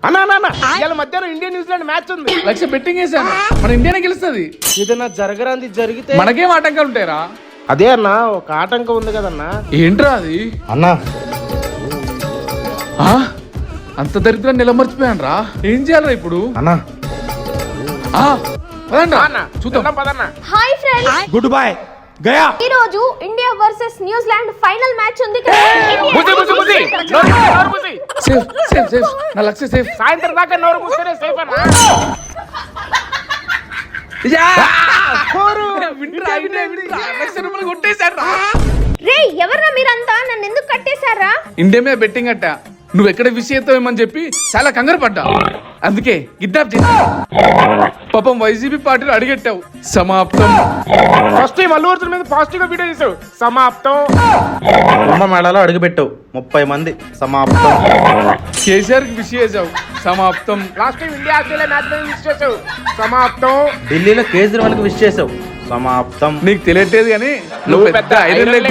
అన్నా ఇవాళ మధ్యాహ్నం ఇండియా న్యూజిలాండ్ మ్యాచ్ ఉంది. లక్ష బెట్టింగ్ వేసాను, మన ఇండియానే గెలుస్తుంది. ఏదైనా జరగరాంది జరిగితే మనకేం ఆటంకాలు ఉంటాయరా? అదే అన్నా ఒక ఆటంకం ఉంది కదన్నా. ఏంట్రా అది? అన్నా ఆ? అంత దరిద్రం నిలమర్చిపోయాను రా. ఏం చేయాలరా ఇప్పుడు? అన్నా ఆ, పదండ్రా, చూద్దాం. పదన్నా. Hi friends, good bye Gaya. ఈ రోజు India versus New Zealand final match ఉంది కదా. సేఫ్ సేఫ్ సేఫ్, నా లక్ష సేఫ్. సాయంత్రం దాకా నోరు మూస్తేనే సేఫ్ అన్నా. వింట్రా, వింట్రా. లక్ష రూపాయలు కొట్టేశాడ్రా. రే ఎవర్రా మీరంతా, నన్ను ఎందుకు కట్టేశారా? ఇండియా మీద బెట్టింగ్ అట్టా, నువ్వు ఎక్కడ విష్ చేస్తావేమని చెప్పి చాలా కంగారు పడ్డా. అందుకే కిడ్నాప్ చేశా. పాపం వైసీపీ పార్టీలు అడిగెట్టావు. సమాప్తం. ఫస్ట్ టైం అల్లు అర్జున్ మీద పాజిటివ్ గా వీడియో చేసావు. సమాప్తం. కుంభమేళాలో అడుగుపెట్టావు 30 మంది. సమాప్తం. కేసీఆర్ కి విష్ చేసావు. సమాప్తం. Last time India Australia match మీద మిస్ చేసావు. సమాప్తం. ఢిల్లీలో కేజ్రీవాల్ కి విష్ చేసావు. సమాప్తం. నీకు తెలియట్లేదు కానీ నువ్వు పెద్ద ఐరన్ లెగ్.